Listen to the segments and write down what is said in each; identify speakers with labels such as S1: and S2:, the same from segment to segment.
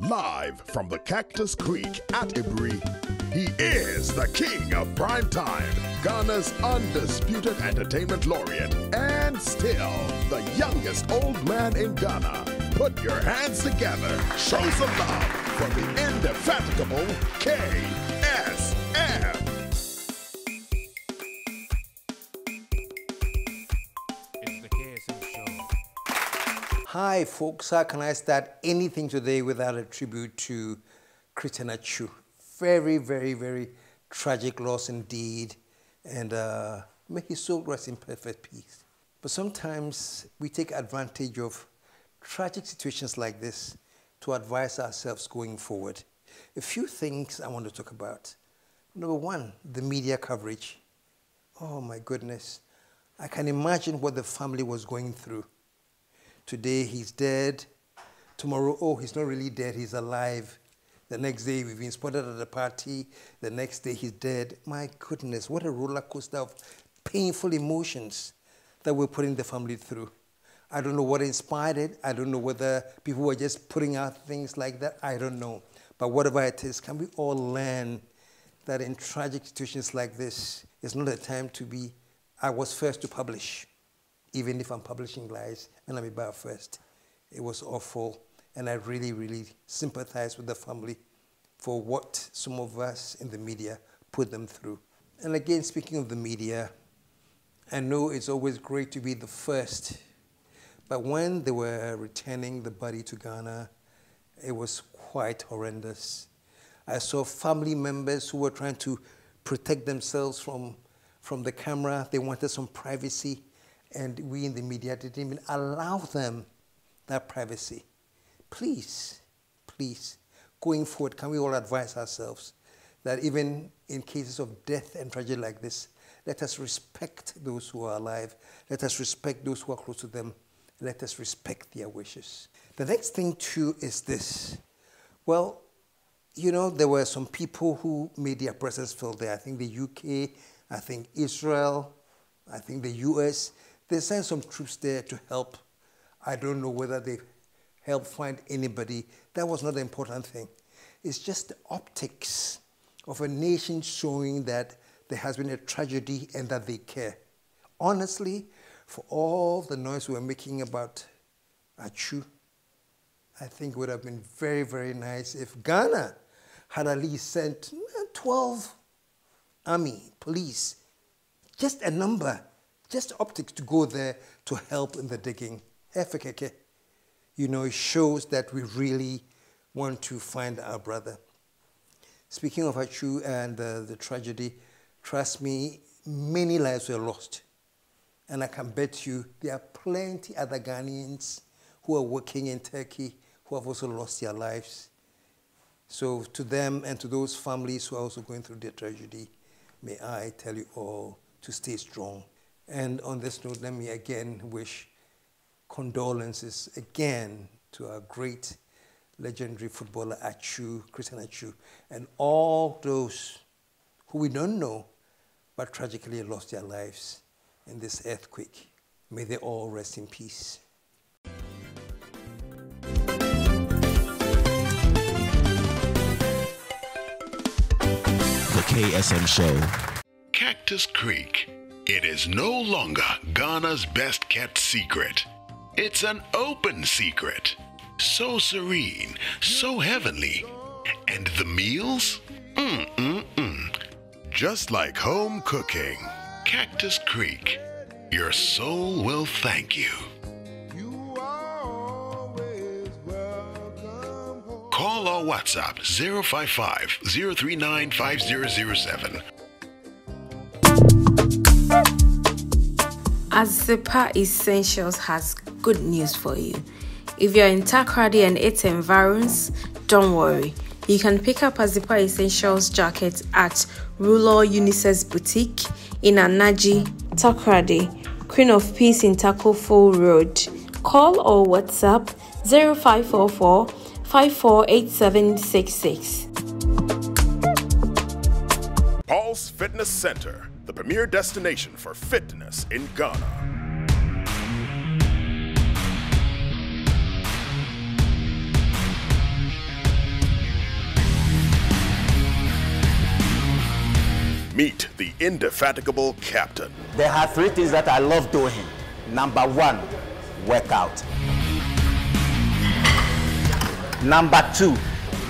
S1: Live from the Cactus Creek at Ibri, he is the king of prime time, Ghana's undisputed entertainment laureate, and still the youngest old man in Ghana. Put your hands together, show some love for the indefatigable KSM.
S2: It's the KSM Show.
S3: Hi folks, how can I start anything today without a tribute to Christian Atsu? Very, very, very tragic loss indeed, and may his soul rest in perfect peace. But sometimes we take advantage of tragic situations like this to advise ourselves going forward. A few things I want to talk about. Number one, the media coverage. Oh my goodness. I can imagine what the family was going through. Today he's dead. Tomorrow, oh, he's not really dead, he's alive. The next day we've been spotted at a party. The next day he's dead. My goodness, what a roller coaster of painful emotions that we're putting the family through. I don't know what inspired it. I don't know whether people were just putting out things like that. I don't know. But whatever it is, can we all learn that in tragic situations like this, it's not a time to be, I was first to publish. Even if I'm publishing lies, and let me be first. It was awful, and I really, really sympathize with the family for what some of us in the media put them through. And again, speaking of the media, I know it's always great to be the first, but when they were returning the body to Ghana, it was quite horrendous. I saw family members who were trying to protect themselves from the camera. They wanted some privacy. And we in the media didn't even allow them that privacy. Please, please, going forward, can we all advise ourselves that even in cases of death and tragedy like this, let us respect those who are alive. Let us respect those who are close to them. Let us respect their wishes. The next thing too is this. Well, you know, there were some people who made their presence felt there. I think the UK, I think Israel, I think the US. They sent some troops there to help. I don't know whether they helped find anybody. That was not the important thing. It's just the optics of a nation showing that there has been a tragedy and that they care. Honestly, for all the noise we were making about Atsu, I think it would have been very, very nice if Ghana had at least sent 12 army, police, just a number, just optics to go there to help in the digging. FKK. You know, it shows that we really want to find our brother. Speaking of Atsu and the tragedy, trust me, many lives were lost. And I can bet you there are plenty other Ghanaians who are working in Turkey who have also lost their lives. So to them and to those families who are also going through their tragedy, may I tell you all to stay strong. And on this note, let me again wish condolences again to our great legendary footballer Atsu, Christian Atsu, and all those who we don't know but tragically lost their lives in this earthquake. May they all rest in peace.
S4: The KSM Show.
S1: Cactus Creek. It is no longer Ghana's best kept secret. It's an open secret. So serene, so heavenly. And the meals? Just like home cooking. Cactus Creek. Your soul will thank you. Call or WhatsApp 055-039-5007.
S5: Azepa Essentials has good news for you. If you're in Takoradi and its environs, don't worry. You can pick up Azepa Essentials jacket at Ruler Unisex Boutique in Anaji, Takoradi, Queen of Peace in Takofo Road. Call or WhatsApp 0544 548766.
S1: Pulse Fitness Center, the premier destination for fitness in Ghana. Meet the indefatigable captain.
S6: There are three things that I love doing. Number one, workout. Number two,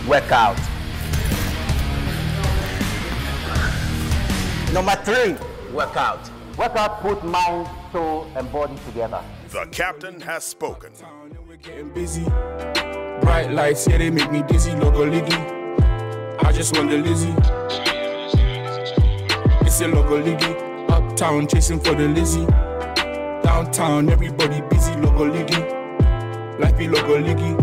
S6: workout. Number three, workout. Workout put mind, soul, and body together.
S1: The captain has spoken.
S2: We're getting busy. Bright lights, yeah, they make me dizzy. Logo Liggy. I just want the Lizzie. It's a Logo Liggy. Uptown, chasing for the Lizzie. Downtown, everybody busy. Logo Liggy. Life be Logo Liggy.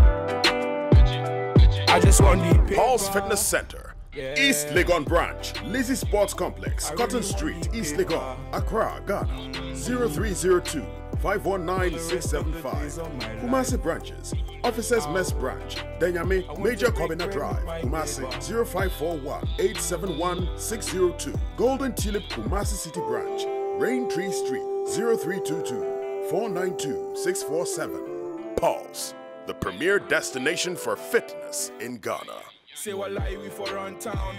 S2: I just want the
S1: Paul's Fitness Center, East Legon Branch, Lizzie Sports Complex, Cotton Street, East Legon, Accra, Ghana, 0302 519 675. Kumasi branches, Officers Mess Branch, Denyame, Major Kobina Drive, Kumasi, 0541 871 602. Golden Tulip, Kumasi City Branch, Raintree Street, 0322 492 647. Paul's, the premier destination for fitness in Ghana.
S2: Say what lie we for on town.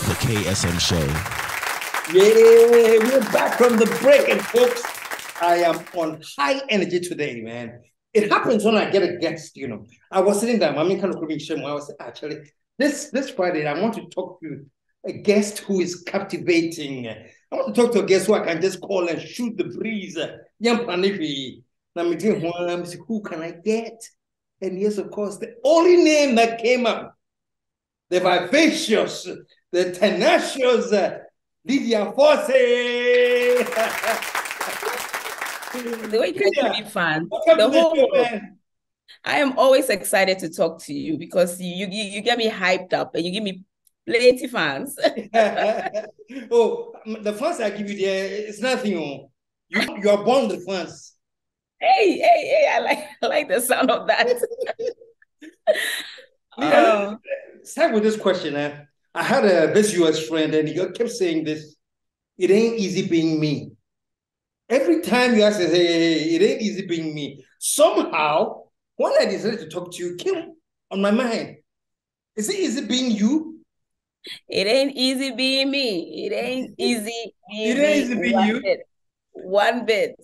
S4: The KSM Show.
S3: Yeah, we're back from the break, and folks, I am on high energy today, man. It happens when I get a guest, you know. I was sitting there, I'm in kind of shame. I was actually this Friday. I want to talk to a guest who is captivating. I want to talk to a guest who I can just call and shoot the breeze. Who can I get? And yes, of course, the only name that came up, the vivacious, the tenacious Lydia Forson.
S7: The way you make me fun, the whole world. I am always excited to talk to you because you get me hyped up and you give me plenty fans.
S3: Oh, the fans I give you there, it's nothing. Oh. You are born with fans.
S7: Hey, I like the sound of that.
S3: Start with this question. I had this US friend and he kept saying this, it ain't easy being me. Every time you ask, hey, it ain't easy being me. Somehow, when I decided to talk to you, it came on my mind. Is it easy being you?
S7: It ain't easy being me. It ain't easy being
S3: it ain't easy being you.
S7: One bit.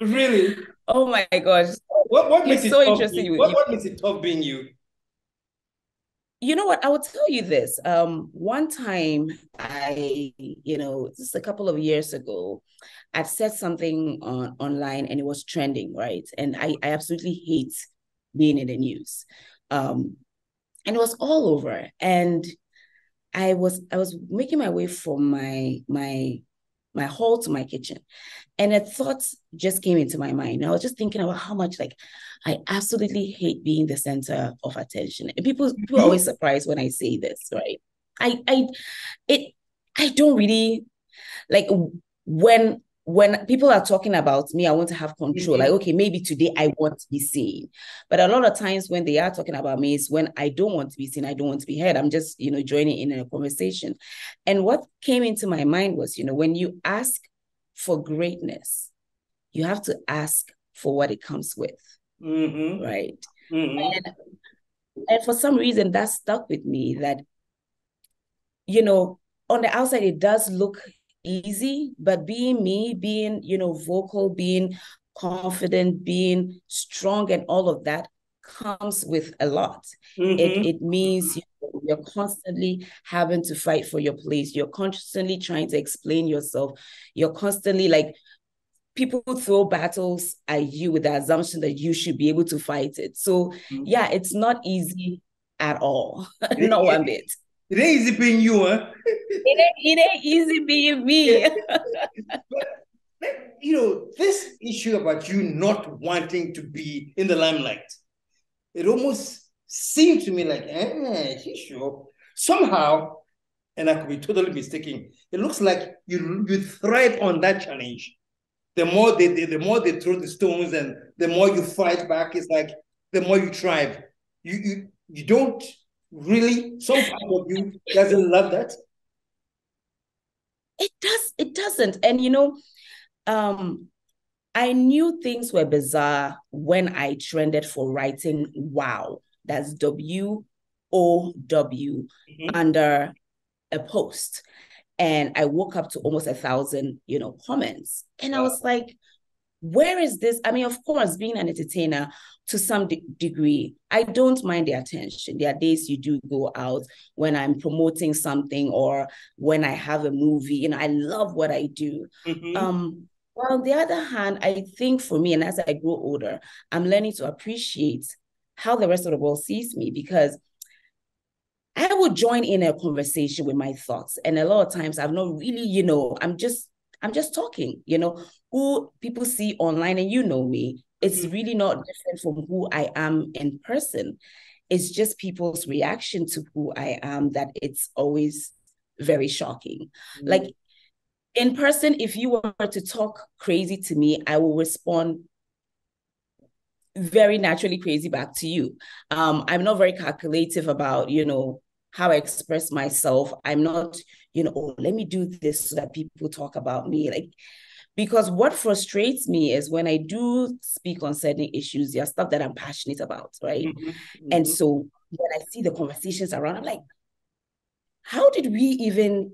S3: Really?
S7: Oh my gosh.
S3: What makes it
S7: so
S3: tough
S7: interesting?
S3: What makes it tough being you?
S7: You know what? I will tell you this. One time just a couple of years ago, I'd said something online and it was trending, right? And I absolutely hate being in the news. And it was all over. And I was making my way from my hall to my kitchen. And a thought just came into my mind. And I was just thinking about how much I absolutely hate being the center of attention. And people are always surprised when I say this, right? I don't really like when people are talking about me, I want to have control. Like, okay, maybe today I want to be seen. But a lot of times when they are talking about me is when I don't want to be seen, I don't want to be heard. I'm just, joining in a conversation. And what came into my mind was, when you ask for greatness, you have to ask for what it comes with, right? And for some reason that stuck with me that, on the outside, it does look easy, but being me, being, vocal, being confident, being strong and all of that comes with a lot. It means you're constantly having to fight for your place. You're constantly trying to explain yourself. You're constantly people throw battles at you with the assumption that you should be able to fight it. So yeah, it's not easy at all. Not one bit.
S3: It ain't easy being you, huh?
S7: It ain't easy being me.
S3: But, this issue about you not wanting to be in the limelight, it almost seemed to me like, she's sure. Somehow, and I could be totally mistaken, it looks like you thrive on that challenge. The more they throw the stones and the more you fight back, it's like the more you thrive. You don't really, some part of you doesn't love that.
S7: It doesn't. And I knew things were bizarre when I trended for writing wow. That's WOW under a post. And I woke up to almost 1,000, comments. And I was like, where is this? I mean, of course, being an entertainer to some degree, I don't mind the attention. There are days you do go out when I'm promoting something or when I have a movie. I love what I do. Well, on the other hand, I think for me, and as I grow older, I'm learning to appreciate how the rest of the world sees me, because I would join in a conversation with my thoughts. And a lot of times I've not really, I'm just talking, who people see online, and me, it's really not different from who I am in person. It's just people's reaction to who I am that it's always very shocking. Like in person, if you were to talk crazy to me, I will respond very naturally crazy back to you. I'm not very calculative about, how I express myself. I'm not, oh, let me do this so that people talk about me. Because what frustrates me is when I do speak on certain issues, there are stuff that I'm passionate about, right? And so when I see the conversations around, I'm like, how did we even,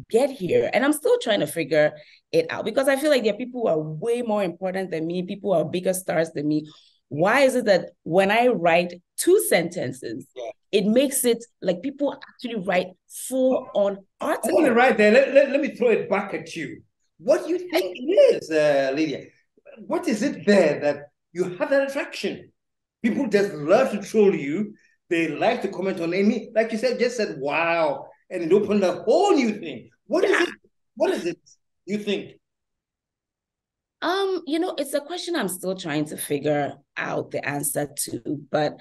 S7: get here? And I'm still trying to figure it out, because I feel like there are people who are way more important than me, people who are bigger stars than me. Why is it that when I write 2 sentences, it makes it like people actually write full-on articles?
S3: Hold it right there. Let me throw it back at you. What do you think it is, Lydia? What is it there that you have that attraction? People just love to troll you. They like to comment on any, like you said, just said, wow, and it opened a whole new thing. What is it? What is it you think?
S7: It's a question I'm still trying to figure out the answer to, but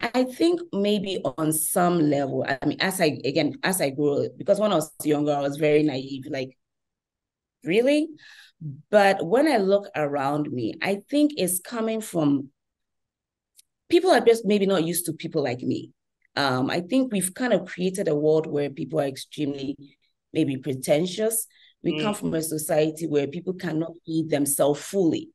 S7: I think maybe on some level, I mean, as I grew, because when I was younger, I was very naive, like, really? But when I look around me, I think it's coming from people are just maybe not used to people like me. I think we've kind of created a world where people are extremely maybe pretentious. We come from a society where people cannot be themselves fully.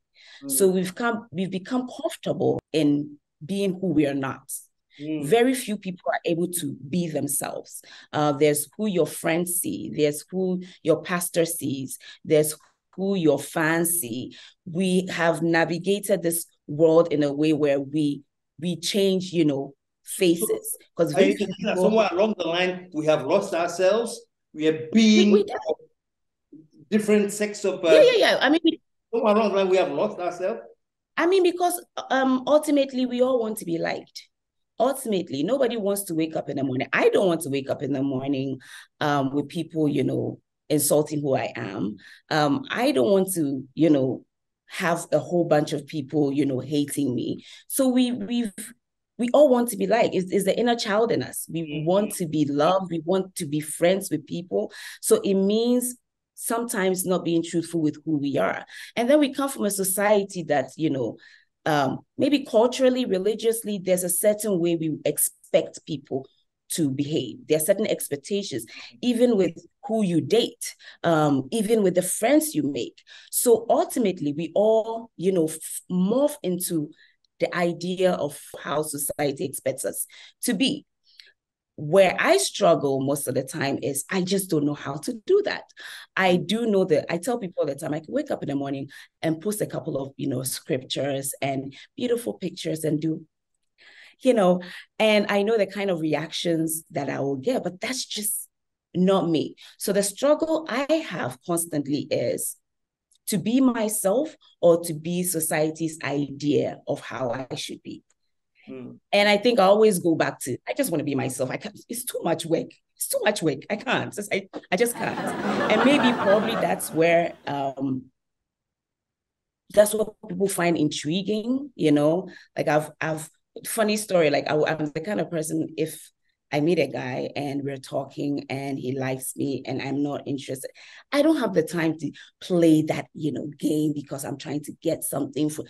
S7: So we've become comfortable in being who we are not. Very few people are able to be themselves. There's who your friends see, there's who your pastor sees, there's who your fans see. We have navigated this world in a way where we change, faces. Because very few people,
S3: somewhere along the line, we have lost ourselves. We are being different sects of
S7: yeah. I mean,
S3: somewhere along the line, we have lost ourselves.
S7: I mean, because ultimately we all want to be liked. Ultimately, nobody wants to wake up in the morning. I don't want to wake up in the morning with people, insulting who I am. I don't want to, have a whole bunch of people, hating me. So we all want to be liked. It's the inner child in us. We want to be loved. We want to be friends with people. So it means sometimes not being truthful with who we are. And then we come from a society that, maybe culturally, religiously, there's a certain way we expect people to behave. There are certain expectations, even with who you date, even with the friends you make. So ultimately, we all, morph into the idea of how society expects us to be. Where I struggle most of the time is I just don't know how to do that. I do know that I tell people all the time, I can wake up in the morning and post a couple of, scriptures and beautiful pictures and do, and I know the kind of reactions that I will get, but that's just not me. So the struggle I have constantly is to be myself or to be society's idea of how I should be. And I think I always go back to, I just want to be myself. I can't, it's too much work. It's too much work. I can't. I just can't. And maybe probably that's where, that's what people find intriguing, like I've funny story. Like I'm the kind of person, if I meet a guy and we're talking and he likes me and I'm not interested, I don't have the time to play that, game because I'm trying to get something for,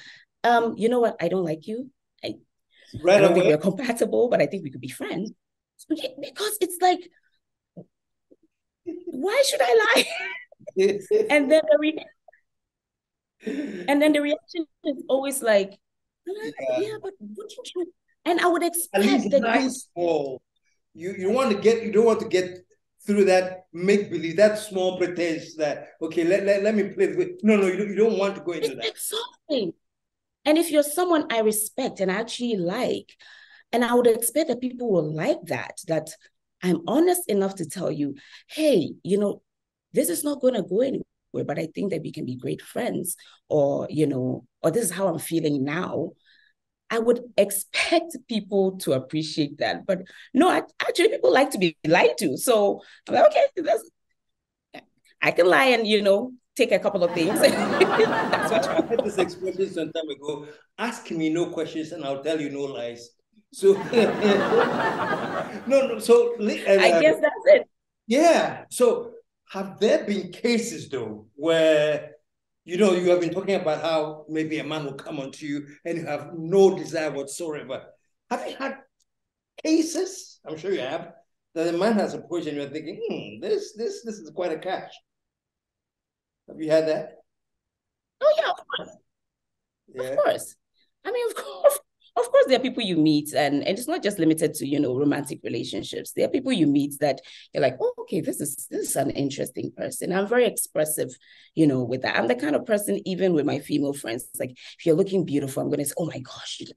S7: you know what? I don't like you. I don't think we're compatible, but I think we could be friends. Because it's like, why should I lie? And then And then the reaction is always like, yeah, but what you? And I would
S3: At least
S7: expect that
S3: nice small. You want to get, you don't want to get through that make believe, that small pretense that okay, let me play with. No, you don't want to go into that.
S7: Exhausting. And if you're someone I respect and I actually like, and I would expect that people will like that I'm honest enough to tell you, hey, this is not going to go anywhere, but I think that we can be great friends, or this is how I'm feeling now. I would expect people to appreciate that. But no, actually, people like to be lied to. So I'm like, okay, I can lie and, take a couple of things. That's what
S3: I had this expression some time ago: ask me no questions and I'll tell you no lies. So, no. So,
S7: I guess that's it.
S3: Yeah. So, have there been cases though where you have been talking about how maybe a man will come onto you and you have no desire whatsoever? Have you had cases? I'm sure you have. That a man has approached and you're thinking, this is quite a catch. Have you had that?
S7: Oh yeah, of course. Yeah. Of course. I mean, of course, there are people you meet, and it's not just limited to romantic relationships. There are people you meet that you're like, oh, okay, this is an interesting person. I'm very expressive, with that. I'm the kind of person, even with my female friends, like if you're looking beautiful, I'm gonna say, oh my gosh, you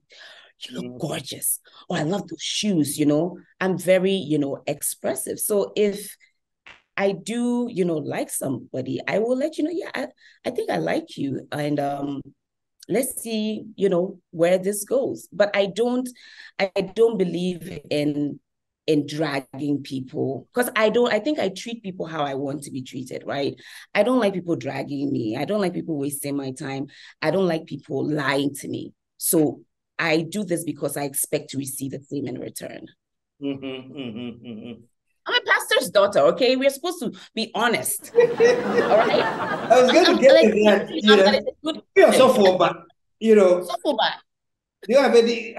S7: look gorgeous. Oh, I love those shoes. I'm very expressive. So if I do like somebody, I will let you know. Yeah, I think I like you, and let's see, where this goes. But I don't believe in dragging people, because I think I treat people how I want to be treated, right? I don't like people dragging me. I don't like people wasting my time. I don't like people lying to me. So I do this because I expect to receive the same in return. I'm a pastor's daughter, okay? We're supposed to be honest. All right?
S3: I was going to get to that. You're so far back, So far back.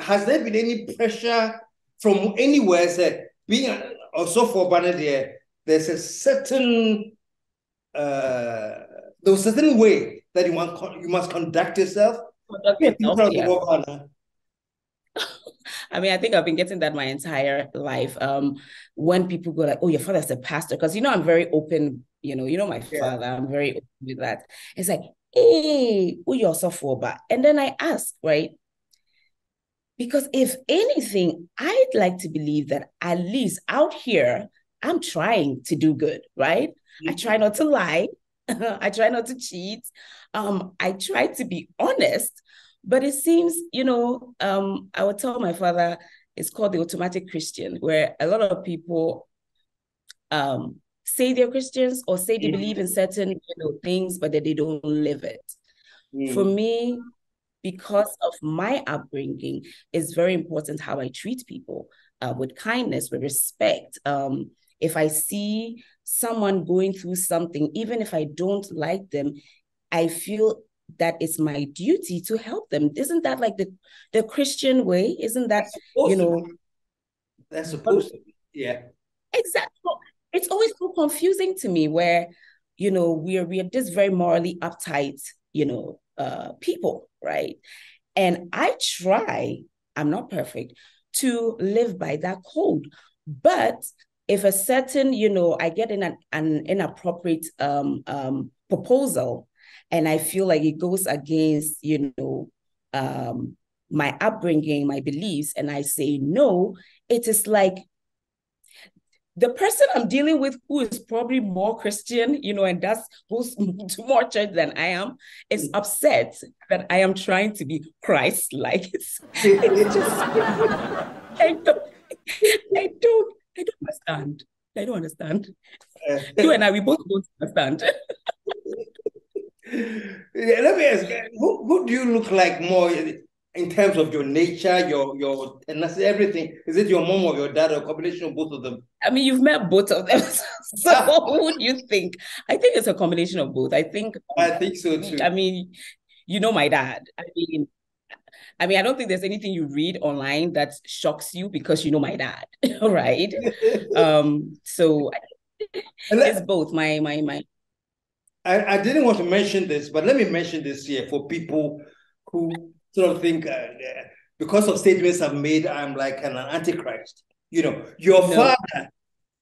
S3: Has there been any pressure from anywhere, say, being also for Banner there's a certain way that you must conduct yourself?
S7: Yeah. I mean, I think I've been getting that my entire life. When people go like, oh, your father's a pastor, because I'm very open, my father, I'm very open with that. It's like, hey, who you're so for? And then I ask, right? Because if anything, I'd like to believe that at least out here, I'm trying to do good, right? Mm-hmm. I try not to lie. I try not to cheat. I try to be honest. But it seems, I would tell my father, it's called the automatic Christian, where a lot of people say they're Christians or say they believe in certain things, but that they don't live it. For me, because of my upbringing, it's very important how I treat people, with kindness, with respect. If I see someone going through something, even if I don't like them, I feel that it's my duty to help them. Isn't that like the Christian way? Isn't that,
S3: That's supposed to be. Yeah.
S7: Exactly. It's always so confusing to me where, we're just very morally uptight, people, right? And I try, I'm not perfect, to live by that code. But if a certain, I get in an inappropriate proposal, and I feel like it goes against, my upbringing, my beliefs, and I say no, it is like the person I'm dealing with, who is probably more Christian, and goes to more church than I am, is upset that I am trying to be Christ-like. It's just, I don't understand. I don't understand. You and I, we both don't understand.
S3: Let me ask, who do you look like more in terms of your nature, your tenacity, everything? Is it your mom or your dad, or a combination of both of them?
S7: I mean, you've met both of them. So who do you think? I think it's a combination of both. I think
S3: so too.
S7: I mean, my dad. I mean, I don't think there's anything you read online that shocks you because you know my dad, right? So it's both. My
S3: I didn't want to mention this, but let me mention this here for people who sort of think because of statements I've made, I'm like an antichrist. You know, your father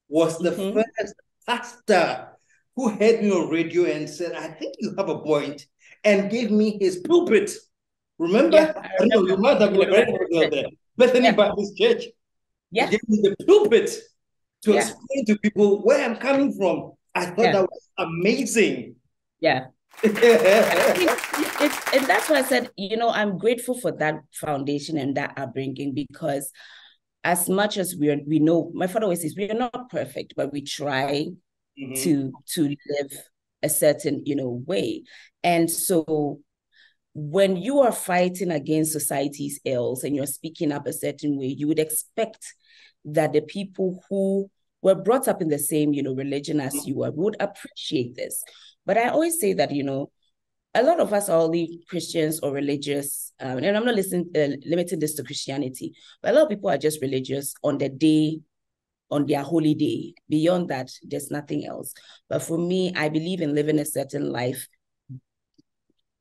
S3: was the first pastor who heard me on radio and said, I think you have a point, and gave me his pulpit. Remember?
S7: Yeah, I
S3: don't know, you might have been a very girl there. Bethany Baptist Church.
S7: Yeah.
S3: He gave me the pulpit to explain to people where I'm coming from. I thought that was amazing.
S7: Yeah. And that's why I said, you know, I'm grateful for that foundation and that upbringing, because as much as we know, my father always says, we are not perfect, but we try to live a certain, you know, way. And so when you are fighting against society's ills and you're speaking up a certain way, you would expect that the people who were brought up in the same, you know, religion as you are would appreciate this. But I always say that, you know, a lot of us are only Christians or religious, and I'm not limiting this to Christianity, but a lot of people are just religious on the day, on their holy day. Beyond that, there's nothing else. But for me, I believe in living a certain life,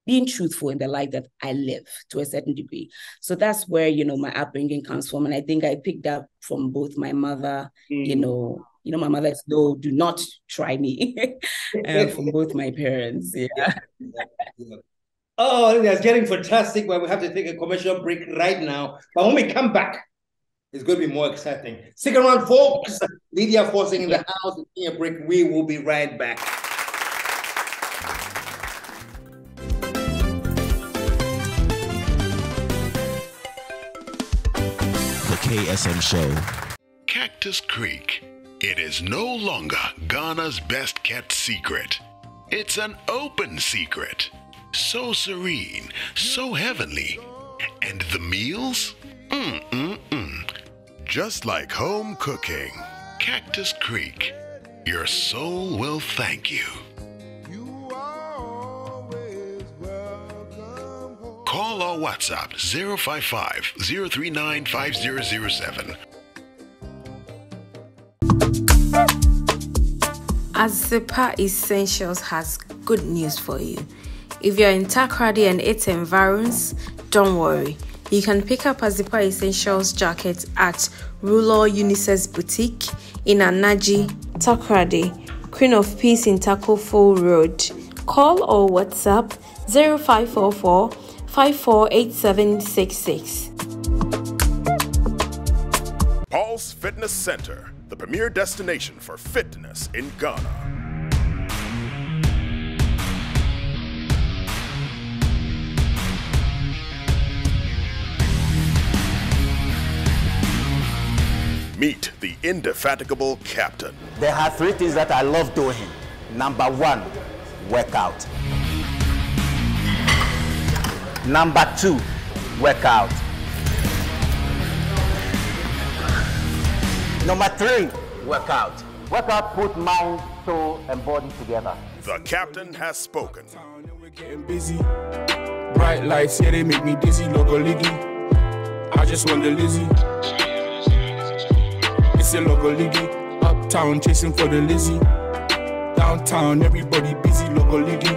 S7: being truthful in the life that I live to a certain degree. So that's where, you know, my upbringing comes from. And I think I picked up from both my mother, you know, my mother is, no, do not try me, from both my parents. Yeah.
S3: Oh, it's getting fantastic, but we have to take a commercial break right now. But when we come back, it's going to be more exciting. Stick around, folks. Lydia Forson in the house. Taking a break. We will be right back.
S4: The KSM Show.
S1: Cactus Creek. It is no longer Ghana's best kept secret. It's an open secret. So serene, so heavenly. And the meals? Just like home cooking. Cactus Creek. Your soul will thank you. Call or WhatsApp 055-039-5007.
S5: Azepa Essentials has good news for you. If you're in Takoradi and its environs, don't worry. You can pick up Azepa Essentials jacket at Ruler Unisex Boutique in Anaji, Takoradi, Queen of Peace in Takofo Road. Call or WhatsApp 0544 548766.
S1: Pulse Fitness Center, the premier destination for fitness in Ghana. Meet the indefatigable captain.
S6: There are 3 things that I love doing. Number 1, workout. Number 2, workout. Number 3, workout. Workout put mind, soul, and body together.
S1: The captain has spoken.
S2: We're getting busy. Bright lights, yeah, they make me dizzy. Logo Liggy. I just want the Lizzie. It's a Logo Liggy. Uptown, chasing for the Lizzie. Downtown, everybody busy. Logo Liggy.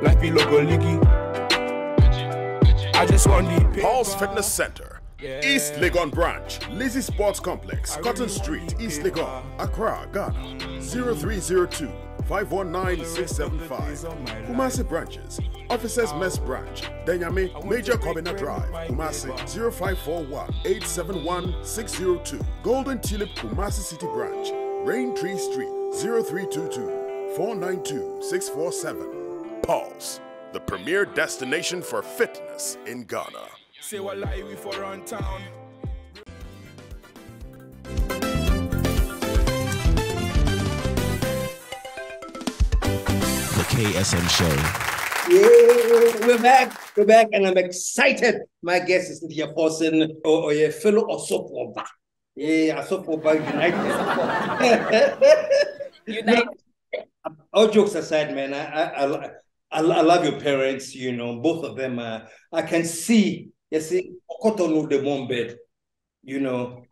S2: Life be Logo Liggy. I just want the
S1: Paul's Fitness Center, East Legon Branch, Lizzie Sports Complex, Cotton Street, East Legon, Accra, Ghana, 0302 519 675. Kumasi branches, Officers Mess Branch, Denyame, Major Kobina Drive, Kumasi, 0541 871 602. Golden Tulip, Kumasi City Branch, Raintree Street, 0322 492 647. Pulse, the premier destination for fitness in Ghana.
S2: Say what lie we for on town.
S4: The KSM Show.
S3: Yeah, we're back, and I'm excited. My guest is Lydia Forson, or a fellow Osopoba. Yeah, Osopoba United. All jokes aside, man, I love your parents, you know, both of them. I can see, you see, Okotono the one bed, you know.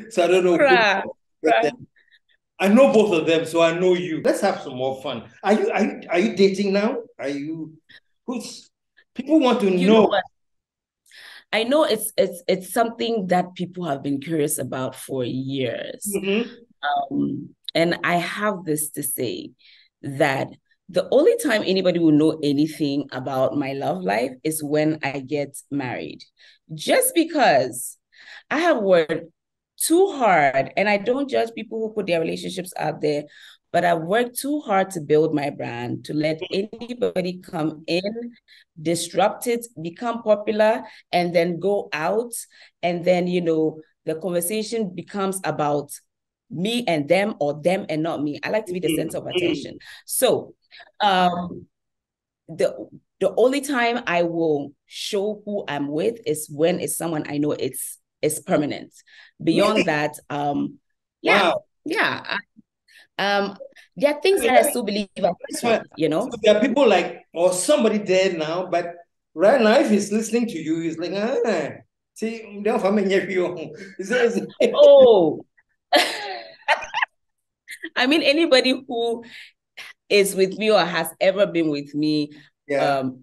S3: So I don't know. I know both of them, so I know you. Let's have some more fun. Are you dating now? Are you? Who's people want to
S7: You
S3: know?
S7: know what? I know it's something that people have been curious about for years. And I have this to say that the only time anybody will know anything about my love life is when I get married. Just because I have worked too hard, and I don't judge people who put their relationships out there, but I've worked too hard to build my brand, to let anybody come in, disrupt it, become popular, and then go out. And then, the conversation becomes about me and them, or them and not me. I like to be the center of attention. So the only time I will show who I'm with is when it's someone I know it's permanent. Beyond that,
S3: Wow.
S7: There are things that I still believe are
S3: So there are people like, or somebody there now, but right now, if he's listening to you, he's like, see, don't
S7: oh. I mean, anybody who is with me or has ever been with me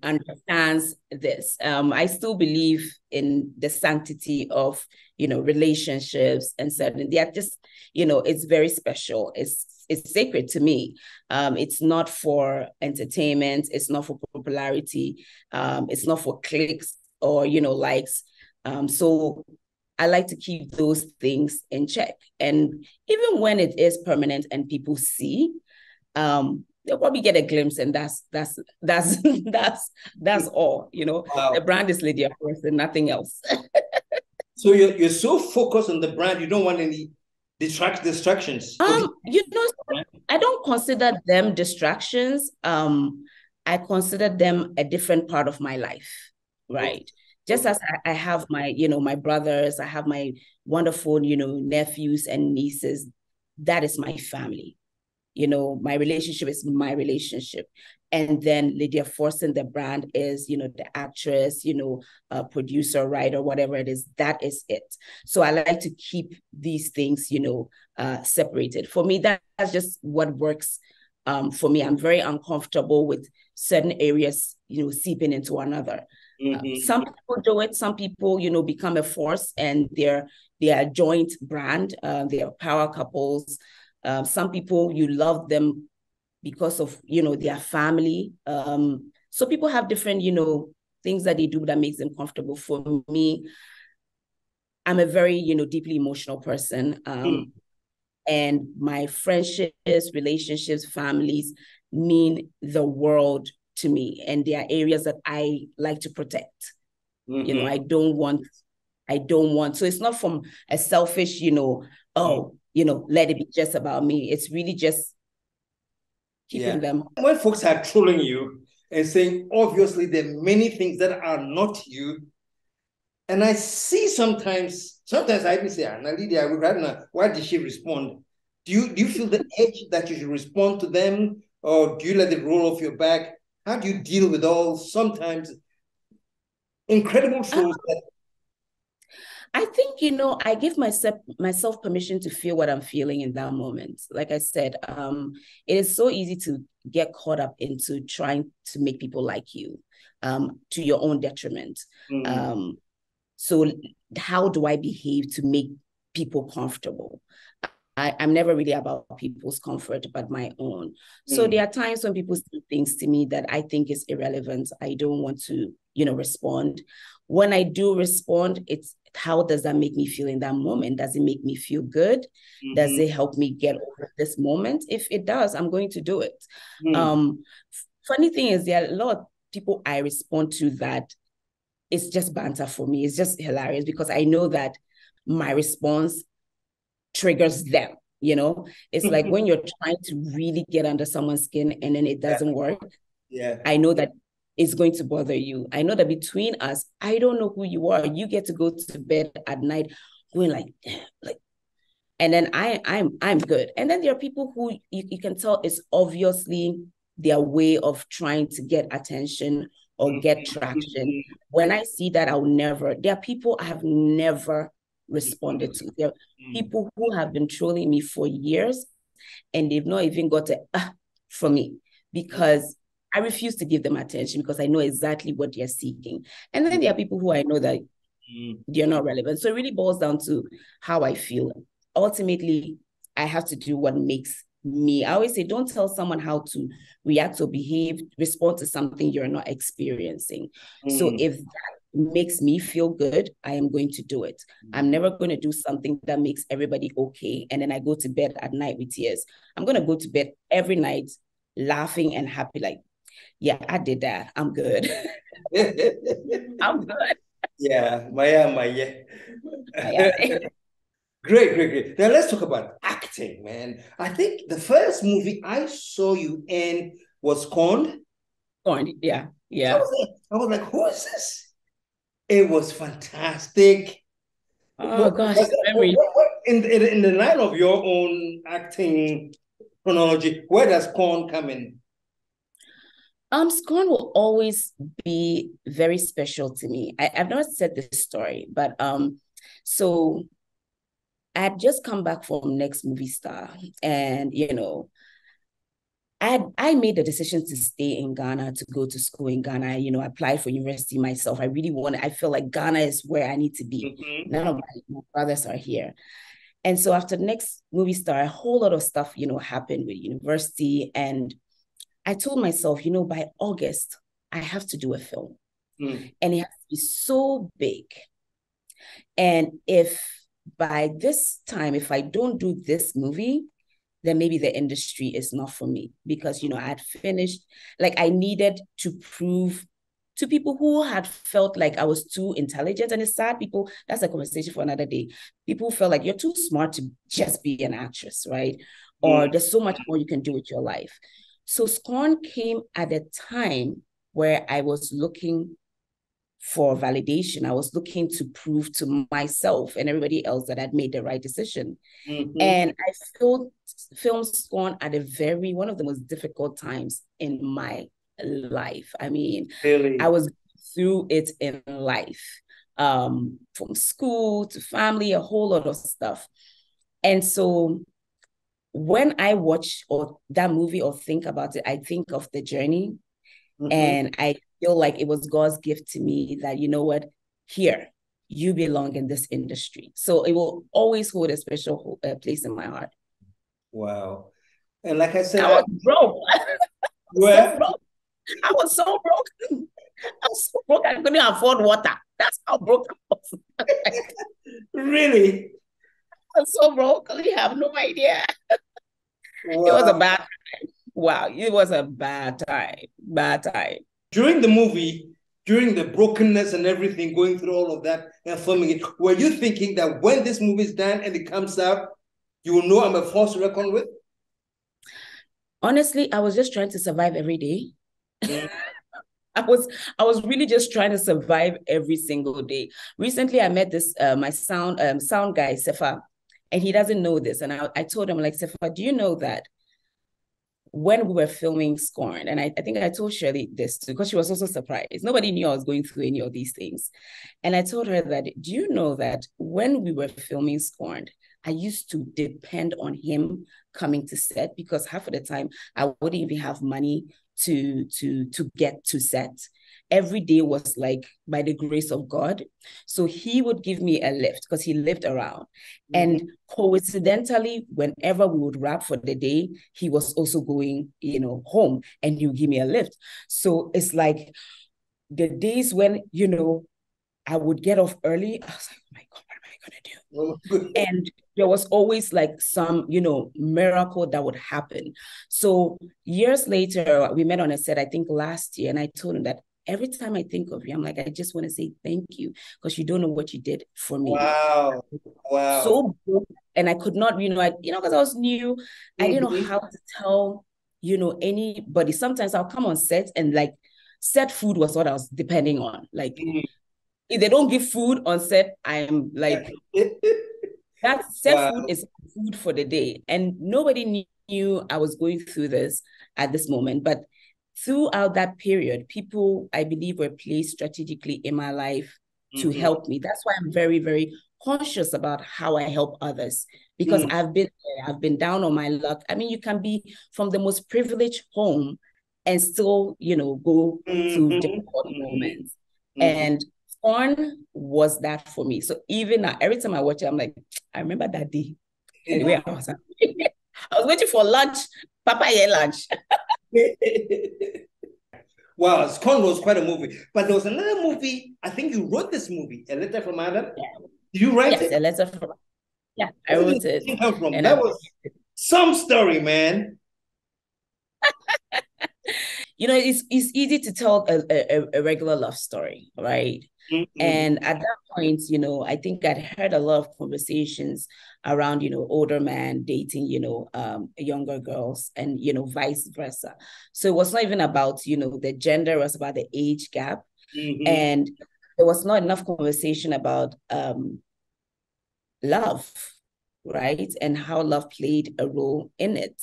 S7: understands this. I still believe in the sanctity of, relationships, and certain, they are just, it's very special. It's sacred to me. It's not for entertainment. It's not for popularity. It's not for clicks or, likes. So I like to keep those things in check. And even when it is permanent and people see, they'll probably get a glimpse, and that's all.
S3: Wow.
S7: The brand is Lydia Forson, nothing else.
S3: So you're so focused on the brand, you don't want any distractions.
S7: I don't consider them distractions. I consider them a different part of my life, right? Okay. Just as I have my, my brothers, I have my wonderful, nephews and nieces. That is my family. My relationship is my relationship. And then Lydia Forson, the brand, is, the actress, producer, writer, whatever it is, that is it. So I like to keep these things, separated. For me, that's just what works for me. I'm very uncomfortable with certain areas, seeping into another. Some people do it. Some people, become a force, and they're a joint brand. They are power couples. Some people, you love them because of, their family. So people have different, things that they do that makes them comfortable. For me, I'm a very, deeply emotional person. And my friendships, relationships, families mean the world to me. And there are areas that I like to protect. I don't want, so it's not from a selfish, let it be just about me. It's really just keeping them.
S3: When folks are trolling you and saying, obviously, there are many things that are not you. And I see sometimes I even say, Lydia, why did she respond? Do you feel the edge that you should respond to them? Or do you let it roll off your back? How do you deal with all sometimes incredible trolls that
S7: I think, I give myself permission to feel what I'm feeling in that moment. Like I said, it is so easy to get caught up into trying to make people like you, to your own detriment. So how do I behave to make people comfortable? I'm never really about people's comfort, but my own. So there are times when people say things to me that I think is irrelevant. I don't want to, respond. When I do respond, it's how does that make me feel in that moment? Does it make me feel good? Does it help me get over this moment? If it does, I'm going to do it. Funny thing is, there are a lot of people I respond to that it's just banter for me. It's just hilarious because I know that my response triggers them. It's like when you're trying to really get under someone's skin and then it doesn't work. I know that it's going to bother you. I know that between us, I don't know who you are. You get to go to bed at night going like, and then I'm good. And then there are people who you can tell it's obviously their way of trying to get attention or get traction. When I see that, there are people I have never responded to. There are people who have been trolling me for years and they've not even got a from me, because I refuse to give them attention because I know exactly what they're seeking. And then there are people who I know that they're not relevant. So it really boils down to how I feel. Ultimately, I have to do what makes me. I always say, don't tell someone how to react or behave, respond to something you're not experiencing. So if that makes me feel good, I am going to do it. I'm never going to do something that makes everybody okay, and then I go to bed at night with tears. I'm going to go to bed every night laughing and happy, like, yeah, I did that. I'm good. I'm good.
S3: Yeah, Maya. Great. Now let's talk about acting, man. I think the first movie I saw you in was Scorned.
S7: Scorned, yeah.
S3: I was like, who is this? It was fantastic.
S7: Oh gosh, memory.
S3: In the line of your own acting chronology, where does Scorned come in?
S7: Scorn will always be very special to me. I've never said this story, but so I had just come back from Next Movie Star, and I made the decision to stay in Ghana, to go to school in Ghana. I applied for university myself. I feel like Ghana is where I need to be. None of my brothers are here. And so after Next Movie Star, a whole lot of stuff, happened with university. And I told myself, by August, I have to do a film. And it has to be so big. And if by this time, if I don't do this movie, then maybe the industry is not for me, because, I had finished, like I needed to prove to people who had felt like I was too intelligent. And it's sad, people, that's a conversation for another day. People felt like you're too smart to just be an actress, right? Or there's so much more you can do with your life. So Scorn came at a time where I was looking for validation. I was looking to prove to myself and everybody else that I'd made the right decision. And I filmed Scorn at one of the most difficult times in my life. I mean, really? I was through it in life, from school to family, a whole lot of stuff. And so when I watch that movie or think about it, I think of the journey, and I feel like it was God's gift to me that, you know what, here, you belong in this industry. So it will always hold a special place in my heart.
S3: Wow. And like I said,
S7: I was broke. I was so broke. I couldn't afford water. That's how broke I was.
S3: Really?
S7: I was so broke. You have no idea. Wow. It was a bad time. Wow, it was a bad time.
S3: During the movie, during the brokenness and everything, going through all of that and filming it, were you thinking that when this movie is done and it comes out, you will know I'm a force to reckon with?
S7: Honestly, I was just trying to survive every day. I was really just trying to survive every single day. Recently, I met this my sound guy, Sefa, and he doesn't know this. And I told him, like, Sefa, do you know that when we were filming Scorn, and I think I told Shirley this too, because she was also surprised. Nobody knew I was going through any of these things. And I told her that, do you know that when we were filming Scorn, I used to depend on him coming to set, because half of the time I wouldn't even have money to get to set. Every day was like by the grace of God. So he would give me a lift because he lived around. And coincidentally, whenever we would wrap for the day, he was also going, home, and he would give me a lift. So it's like the days when, I would get off early, I was like, oh my God, what am I going to do? And there was always like some, miracle that would happen. So years later, we met on a set, I think last year, and I told him that every time I think of you, I'm like, I just want to say thank you, because you don't know what you did for me.
S3: Wow.
S7: So, and I could not, because I was new, I didn't know how to tell, anybody. Sometimes I'll come on set and like set food was what I was depending on. Like, if they don't give food on set, I'm like, that set food is food for the day. And nobody knew I was going through this at this moment. But throughout that period, people, I believe, were placed strategically in my life to help me. That's why I'm very, very conscious about how I help others because I've been there, I've been down on my luck. I mean, you can be from the most privileged home and still, go through difficult moments. And Scorn was that for me. So even now, every time I watch it, I'm like, I remember that day. Anyway, I was waiting for lunch. Papa ate lunch.
S3: Wow, Scorn was quite a movie. But there was another movie, I think you wrote this movie, A Letter from Adam. Yeah. Did you write it?
S7: Yes, A Letter from Adam. Yeah, I wrote it.
S3: Come from? That was some story, man.
S7: It's easy to tell a regular love story, right? And at that point, I think I'd heard a lot of conversations around, older men dating, younger girls and, vice versa. So it was not even about, the gender, it was about the age gap. And there was not enough conversation about love, right? And how love played a role in it.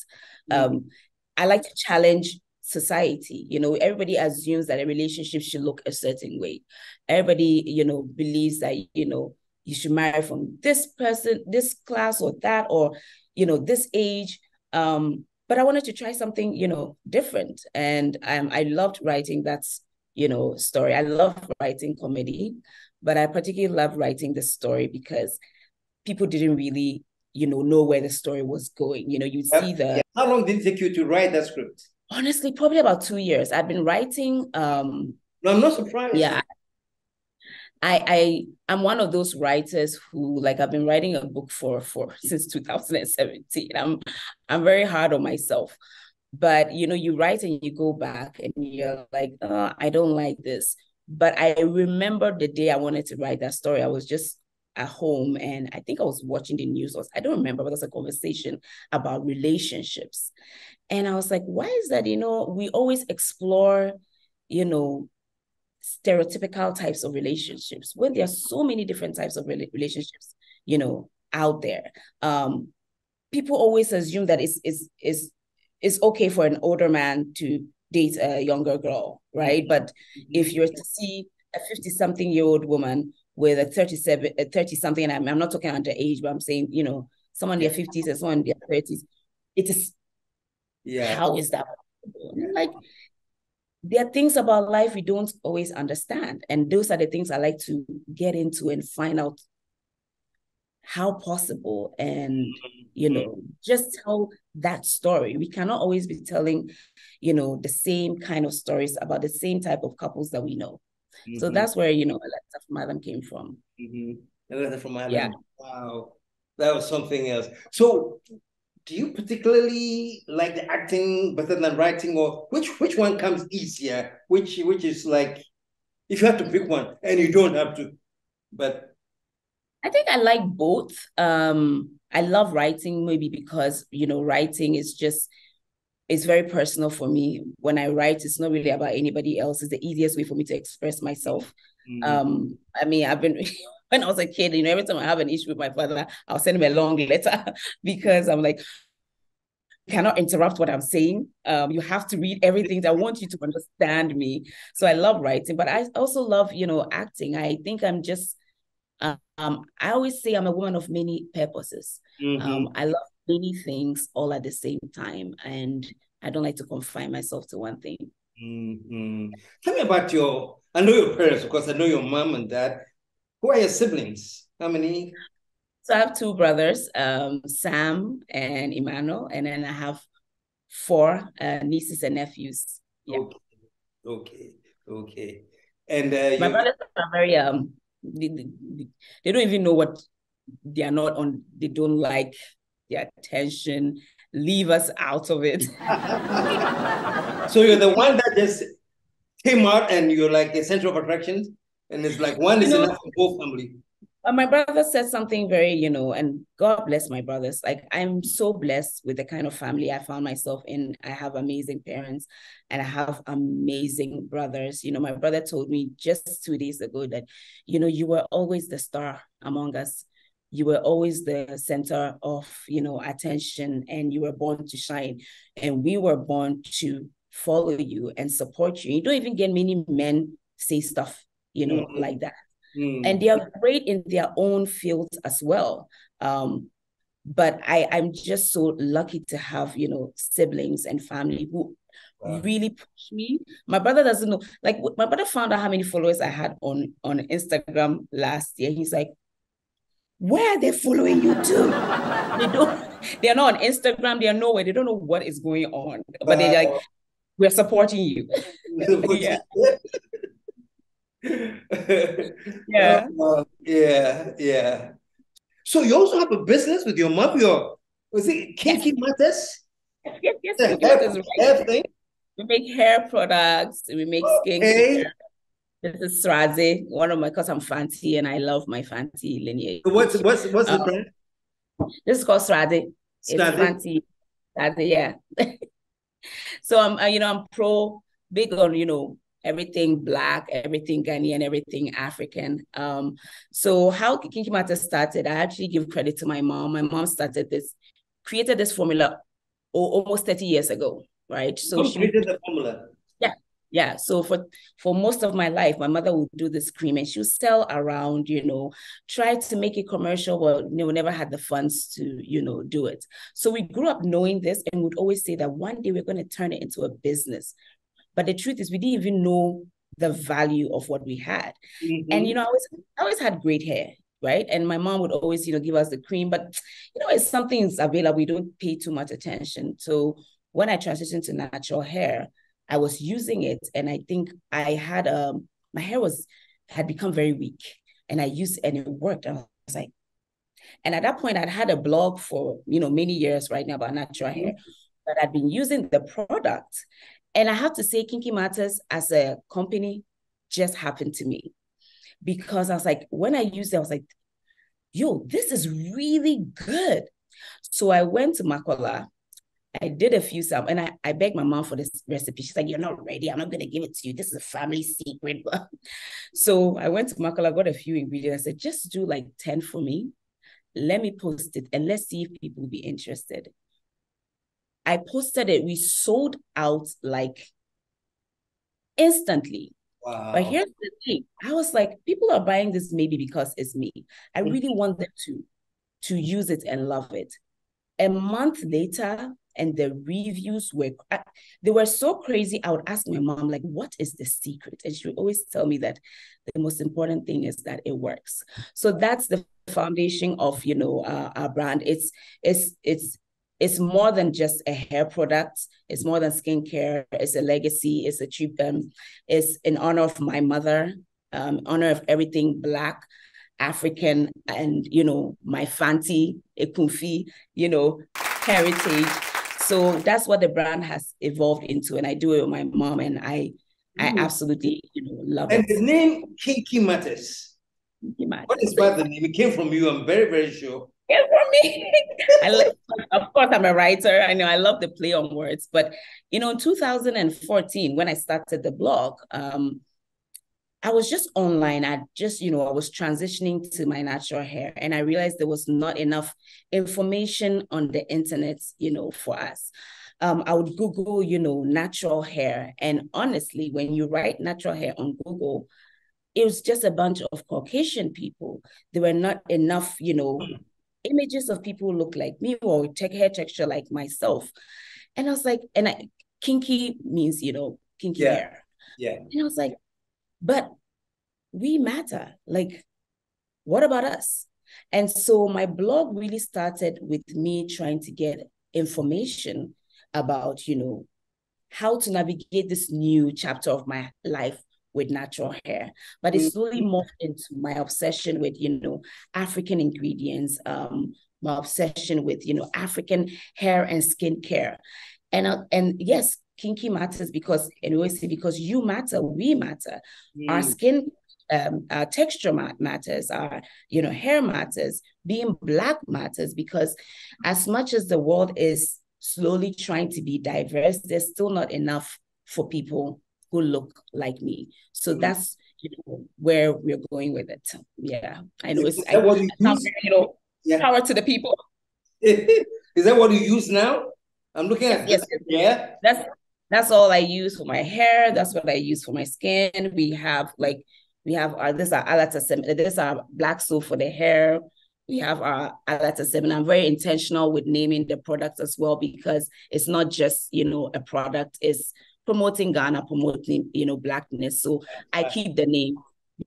S7: I like to challenge society. Everybody assumes that a relationship should look a certain way. Everybody, believes that, you should marry from this person, this class or that, or, this age. But I wanted to try something, different. And I loved writing that, story. I love writing comedy, but I particularly love writing the story because people didn't really, know where the story was going. You'd see the...
S3: How long did it take you to write that script?
S7: Honestly, probably about 2 years. I've been writing.
S3: No, I'm not surprised.
S7: Yeah, I'm one of those writers who, like, I've been writing a book for since 2017. I'm very hard on myself, but you write and you go back and you're like, oh, I don't like this. But I remember the day I wanted to write that story. I was just at home and I think I was watching the news. I don't remember, but there was a conversation about relationships. And I was like, why is that, we always explore, stereotypical types of relationships when there are so many different types of relationships, out there. People always assume that it's okay for an older man to date a younger girl, right? But if you're to see a 50-something-year-old woman with a 30-something, and I'm not talking underage, but I'm saying, someone in their 50s and someone in their 30s, it is... Yeah. How is that possible? Like, there are things about life we don't always understand. And those are the things I like to get into and find out how possible and, just tell that story. We cannot always be telling, the same kind of stories about the same type of couples that we know. So that's where, A Letter from Adam came from.
S3: A Letter from Adam.
S7: Yeah.
S3: Wow. That was something else. So, do you particularly like the acting better than writing, or which one comes easier? Which is like, if you have to pick one, and you don't have to, but
S7: I think I like both. I love writing maybe because writing is it's very personal for me. When I write, it's not really about anybody else. It's the easiest way for me to express myself. I mean, I've been when I was a kid, every time I have an issue with my father, I'll send him a long letter because I'm like, you cannot interrupt what I'm saying. You have to read everything. I want you to understand me. So I love writing, but I also love, acting. I think I'm just, I always say I'm a woman of many purposes. I love many things all at the same time. And I don't like to confine myself to one thing.
S3: Tell me about I know your parents, of course. I know your mom and dad. Who are your siblings? How many?
S7: So I have 2 brothers, Sam and Emmanuel, and then I have 4 nieces and nephews. Yeah.
S3: Okay. And
S7: my brothers are very they don't even know what they are not on. They don't like the attention. Leave us out of it.
S3: So you're the one that just came out and you're like the center of attraction, and it's like one is enough for both family.
S7: My brother said something very, and God bless my brothers. Like, I'm so blessed with the kind of family I found myself in. I have amazing parents and I have amazing brothers. My brother told me just 2 days ago that, you were always the star among us. You were always the center of, attention, and you were born to shine. And we were born to follow you and support you. You don't even get many men say stuff, like that. And they are great in their own fields as well. But I'm just so lucky to have, you know, siblings and family who really push me. My brother doesn't know. Like, my brother found out how many followers I had on Instagram last year. He's like, where are they following you to? They're not on Instagram. They're nowhere. They don't know what is going on. But they're like, we're supporting you. Yeah. Yeah.
S3: Yeah. So you also have a business with your mom. Was it Kinky Matters?
S7: Yes, Kinky Matters, right?
S3: Thing?
S7: We make hair products. We make skincare. This is Sraze, one of my, because I'm Fanti and I love my Fanti lineage.
S3: So what's the brand?
S7: This is called Sraze. It's Fanti. Yeah. So I'm big on, you know, everything Black, everything Ghanaian, everything African. So how Kinky Matters started, I actually give credit to my mom. My mom created this formula almost 30 years ago, right? So she
S3: created the formula.
S7: Yeah. So for most of my life, my mother would do this cream and she would sell around, you know, try to make it commercial, but you know, never had the funds to, you know, do it. So we grew up knowing this and would always say that one day we're going to turn it into a business. But the truth is we didn't even know the value of what we had. And, you know, I always had great hair, right? And my mom would always, you know, give us the cream, but, you know, if something's available, we don't pay too much attention. So when I transitioned to natural hair, I was using it, and I think I had my hair had become very weak, and I used it and it worked. And I was like, and at that point, I'd had a blog for, you know, many years right now about natural hair, but I'd been using the product. And I have to say, Kinky Matters as a company just happened to me, because I was like, when I used it, I was like, yo, this is really good. So I went to Makola. I did a few samples, and I begged my mom for this recipe. She's like, you're not ready. I'm not going to give it to you. This is a family secret. So I went to Makola, got a few ingredients. I said, just do like 10 for me. Let me post it, and let's see if people will be interested. I posted it. We sold out like instantly. Wow. But here's the thing. I was like, people are buying this maybe because it's me. I really want them to use it and love it. A month later, and the reviews they were so crazy. I would ask my mom, like, what is the secret? And she would always tell me that the most important thing is that it works. So that's the foundation of, you know, our brand. It's more than just a hair product. It's more than skincare. It's a legacy. It's a tribute. It's in honor of my mother, honor of everything Black, African, and, you know, my Fanti, Ekunfi, you know, heritage. So that's what the brand has evolved into, and I do it with my mom, and I absolutely, you know, love it.
S3: And the name Kinky Matters.
S7: Kinky Matters.
S3: What inspired the name? It came from you. I'm very, very sure.
S7: It came from me. Of course, I'm a writer. I know I love the play on words, but you know, in 2014, when I started the blog, I was just online. I was transitioning to my natural hair, and I realized there was not enough information on the internet, you know, for us. I would Google, you know, natural hair. And honestly, when you write natural hair on Google, it was just a bunch of Caucasian people. There were not enough, you know, images of people who look like me or hair texture like myself. And I was like, kinky means, you know, kinky hair.
S3: Yeah.
S7: And I was like, but we matter. Like, what about us? And so my blog really started with me trying to get information about, you know, how to navigate this new chapter of my life with natural hair. But it slowly morphed into my obsession with, you know, African ingredients, my obsession with, you know, African hair and skincare. And yes, Kinky Matters because, and we always say, because you matter, we matter. Our skin, our texture matters, our, you know, hair matters, being Black matters, because as much as the world is slowly trying to be diverse, there's still not enough for people who look like me. So that's, you know, where we're going with it. Yeah, I know it's power to the people.
S3: Is that what you use now? I'm looking at
S7: yes. That's all I use for my hair. That's what I use for my skin. We have like We have our, this are Alata, this are black soap for the hair. We have our Alata 7. I'm very intentional with naming the products as well, because it's not just, you know, a product, it's promoting Ghana, promoting, you know, blackness. So I keep the name,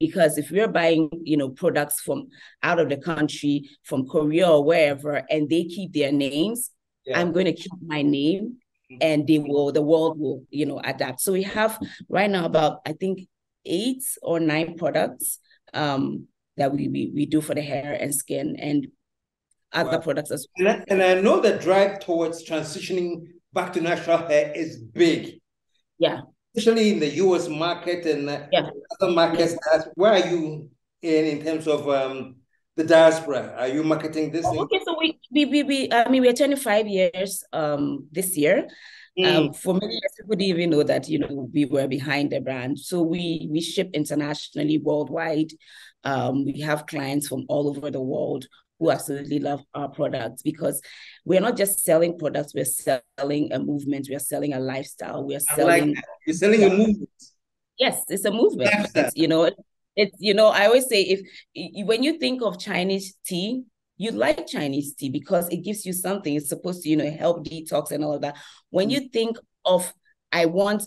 S7: because if we're buying, you know, products from out of the country, from Korea or wherever, and they keep their names, I'm going to keep my name, and the world will, you know, adapt. So we have right now about, I think, 8 or 9 products that we do for the hair and skin, and other products as well.
S3: And I know the drive towards transitioning back to natural hair is big.
S7: Yeah.
S3: Especially in the US market and other markets. Where are you in terms of the diaspora? Are you marketing this thing?
S7: Okay, so we're 25 years this year. For many years, people didn't even know that, you know, we were behind the brand. So we ship internationally, worldwide. We have clients from all over the world who absolutely love our products, because we're not just selling products, we're selling a movement, we're selling a lifestyle, we're selling...
S3: You're selling a movement.
S7: Yes, it's a movement. It's, you know, I always say, if when you think of Chinese tea, you like Chinese tea because it gives you something. It's supposed to, you know, help detox and all of that. When you think of, I want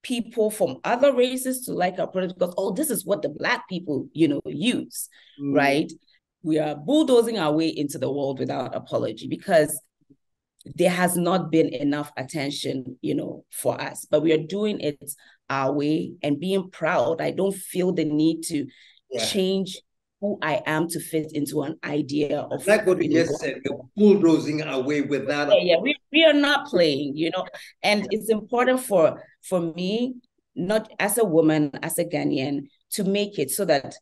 S7: people from other races to like our product because, oh, this is what the Black people, you know, use, right? We are bulldozing our way into the world without apology, because there has not been enough attention, you know, for us, but we are doing it our way and being proud. I don't feel the need to change who I am to fit into an idea of...
S3: Like what you just said, you're bulldozing away without...
S7: We are not playing, you know, and it's important for me, not as a woman, as a Ghanaian, to make it so that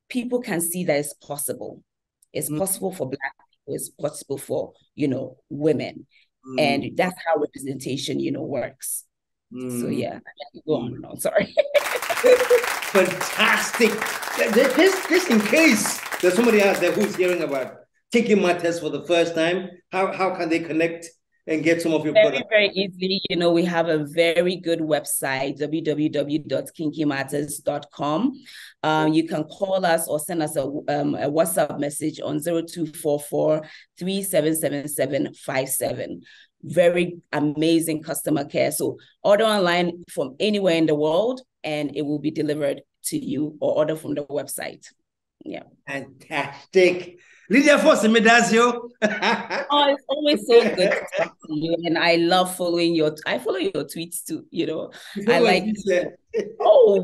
S7: people can see that it's possible. It's possible for Black people, it's possible for, you know, women. And that's how representation, you know, works. So yeah, go on. No, sorry.
S3: Fantastic. This in case there's somebody out there who's hearing about taking my test for the first time, how can they connect and get some of your products?
S7: Very easily. You know, we have a very good website, www.kinkymatters.com. You can call us or send us a WhatsApp message on 0244 377757. Very amazing customer care. So order online from anywhere in the world and it will be delivered to you, or order from the website. Yeah.
S3: Fantastic. Lydia Forson, Medazio.
S7: Oh, it's always so good to talk to you. And I love following I follow your tweets too, you know. I like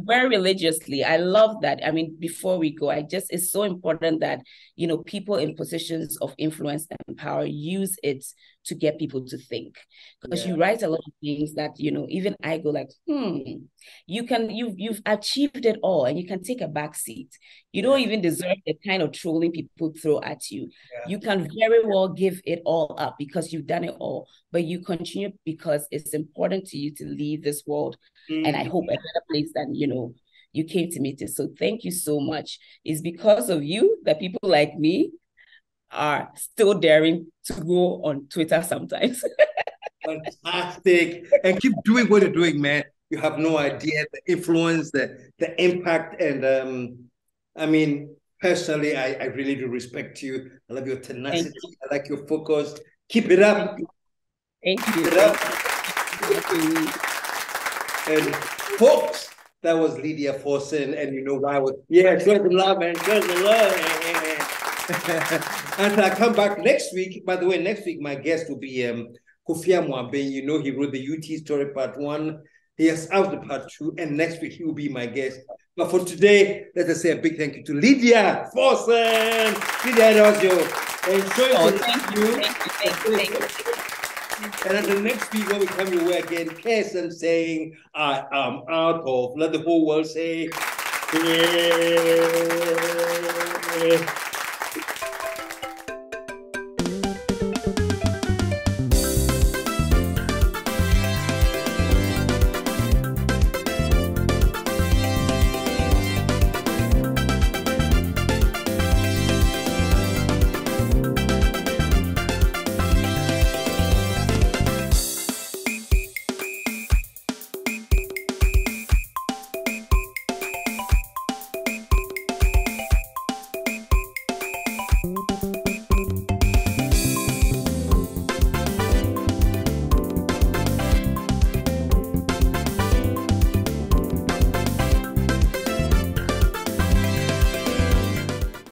S7: very religiously. I love that. I mean, before we go, it's so important that, you know, people in positions of influence and power use it to get people to think. Because you write a lot of things that, you know, even I go like, you've achieved it all and you can take a back seat. You don't even deserve the kind of trolling people throw at you. You can very well give it all up because you've done it all, but you continue because it's important to you to leave this world. And I hope a better place than, you know, you came to meet it. So thank you so much. It's because of you that people like me are still daring to go on Twitter sometimes.
S3: Fantastic. And keep doing what you're doing, man. You have no idea the influence, the impact. And I mean, personally, I really do respect you. I love your tenacity. I like your focus. Keep it up.
S7: Thank you.
S3: Keep it up. And folks, that was Lydia Forson. And you know why? Show some love, man. Show some love. Until I come back next week. By the way, next week, my guest will be Kofi Amwabe. You know, he wrote the UT story part 1. He has out the part 2. And next week, he will be my guest. But for today, let us say a big thank you to Lydia Forson. Lydia, that was your...
S7: Thank you.
S3: And until next week, when we come your way again, KSM saying, I am out of. Let the whole world say, yeah.